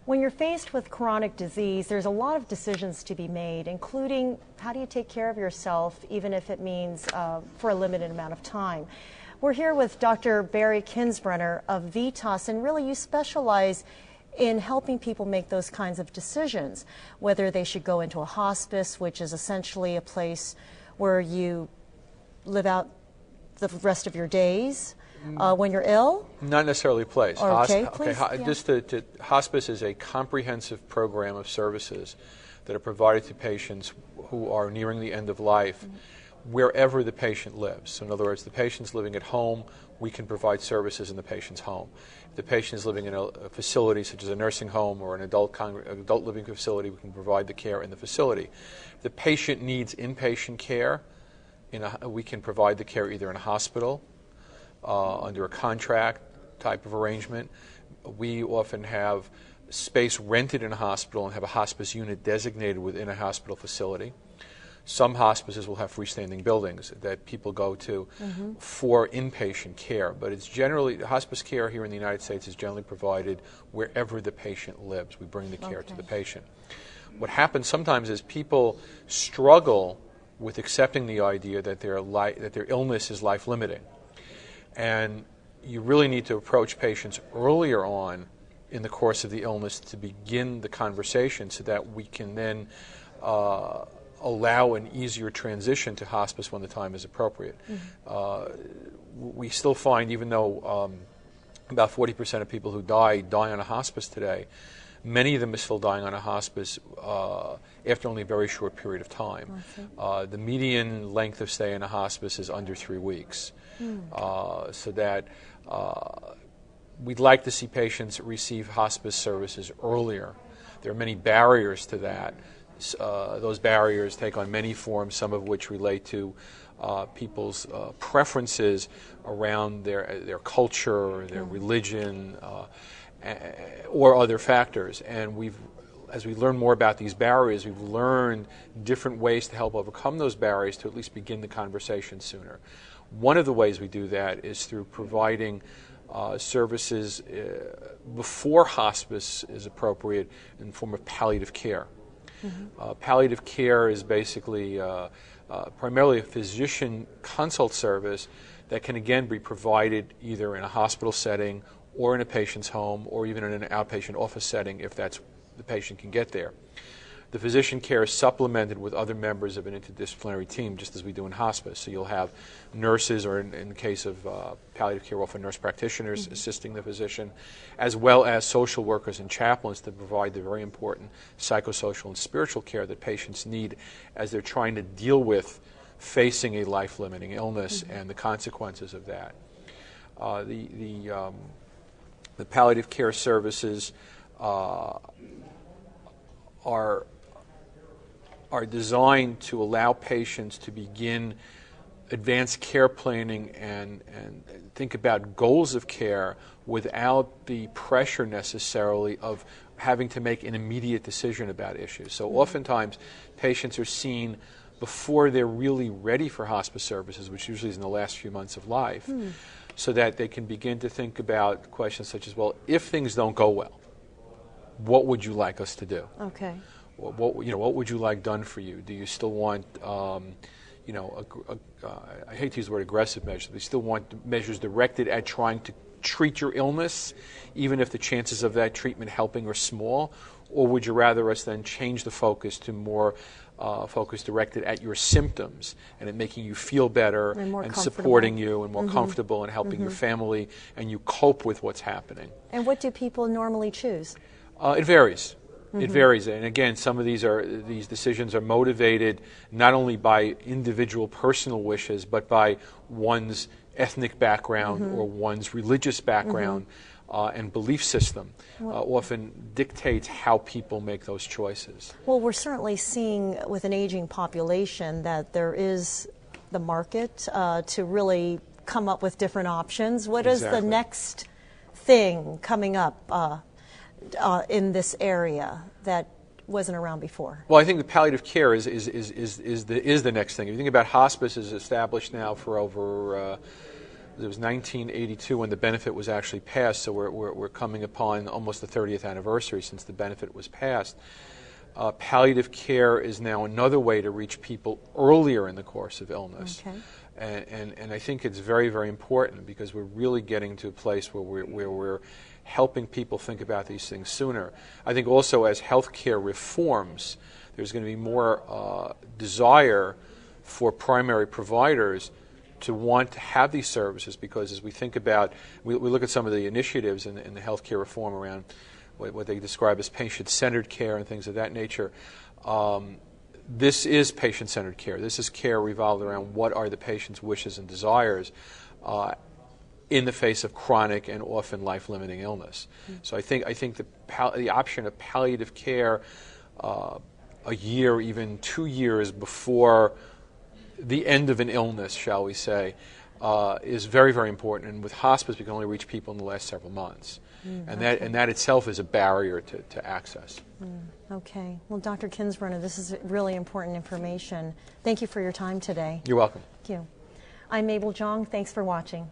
When you're faced with chronic disease, there's a lot of decisions to be made, including how do you take care of yourself, even if it means for a limited amount of time. We're here with Dr. Barry Kinzburnner of VITAS, and really you specialize in helping people make those kinds of decisions, whether they should go into a hospice, which is essentially a place where you live out the rest of your days when you're ill? Not necessarily a place. Okay, Hospice is a comprehensive program of services that are provided to patients who are nearing the end of life, wherever the patient lives. So in other words, the patient's living at home, we can provide services in the patient's home. If the patient is living in a facility such as a nursing home or an adult living facility, we can provide the care in the facility. If the patient needs inpatient care, we can provide the care either in a hospital, under a contract type of arrangement. We often have space rented in a hospital and have a hospice unit designated within a hospital facility. Some hospices will have freestanding buildings that people go to for inpatient care, but it's generally, hospice care here in the United States is generally provided wherever the patient lives. We bring the care to the patient. What happens sometimes is people struggle with accepting the idea that their illness is life-limiting. And you really need to approach patients earlier on in the course of the illness to begin the conversation so that we can then allow an easier transition to hospice when the time is appropriate. We still find, even though about 40% of people who die on a hospice today, many of them are still dying on a hospice after only a very short period of time. The median length of stay in a hospice is under 3 weeks. So that we'd like to see patients receive hospice services earlier. There are many barriers to that. Those barriers take on many forms, some of which relate to people's preferences around their culture, their religion, or other factors. And as we learn more about these barriers, we've learned different ways to help overcome those barriers to at least begin the conversation sooner. One of the ways we do that is through providing services before hospice is appropriate in the form of palliative care. Palliative care is basically primarily a physician consult service that can again be provided either in a hospital setting or in a patient's home or even in an outpatient office setting if the patient can get there. The physician care is supplemented with other members of an interdisciplinary team, just as we do in hospice. So you'll have nurses, or in the case of palliative care, often nurse practitioners assisting the physician, as well as social workers and chaplains to provide the very important psychosocial and spiritual care that patients need as they're trying to deal with facing a life-limiting illness and the consequences of that. The palliative care services are designed to allow patients to begin advanced care planning and think about goals of care without the pressure necessarily of having to make an immediate decision about issues. So oftentimes patients are seen before they're really ready for hospice services, which usually is in the last few months of life, so that they can begin to think about questions such as, well, if things don't go well, what would you like us to do? Okay. What would you like done for you? Do you still want, I hate to use the word aggressive measures, but you still want measures directed at trying to treat your illness, even if the chances of that treatment helping are small? Or would you rather us then change the focus to more focus directed at your symptoms and at making you feel better and supporting you and more comfortable and helping your family and you cope with what's happening? And what do people normally choose? It varies. It varies, and again, some of these decisions are motivated not only by individual personal wishes, but by one's ethnic background or one's religious background and belief system. Often dictates how people make those choices. Well, we're certainly seeing with an aging population that there is the market to really come up with different options. What is the next thing coming up in this area that wasn't around before? Well, I think the palliative care is the next thing. If you think about hospice, is established now for over was 1982 when the benefit was actually passed, so we're coming upon almost the 30th anniversary since the benefit was passed. Palliative care is now another way to reach people earlier in the course of illness. Okay. And I think it's very, very important because we're really getting to a place where we're helping people think about these things sooner. I think also as healthcare reforms, there's going to be more desire for primary providers to want to have these services, because as we think about, we look at some of the initiatives in the healthcare reform around what they describe as patient-centered care and things of that nature. This is patient-centered care. This is care revolved around what are the patient's wishes and desires in the face of chronic and often life-limiting illness. So I think the option of palliative care a year, even 2 years before the end of an illness, shall we say, is very, very important. And with hospice, we can only reach people in the last several months. And that itself is a barrier to access. Okay. Well, Dr. Kinzburnner, this is really important information. Thank you for your time today. You're welcome. Thank you. I'm Mabel Jong. Thanks for watching.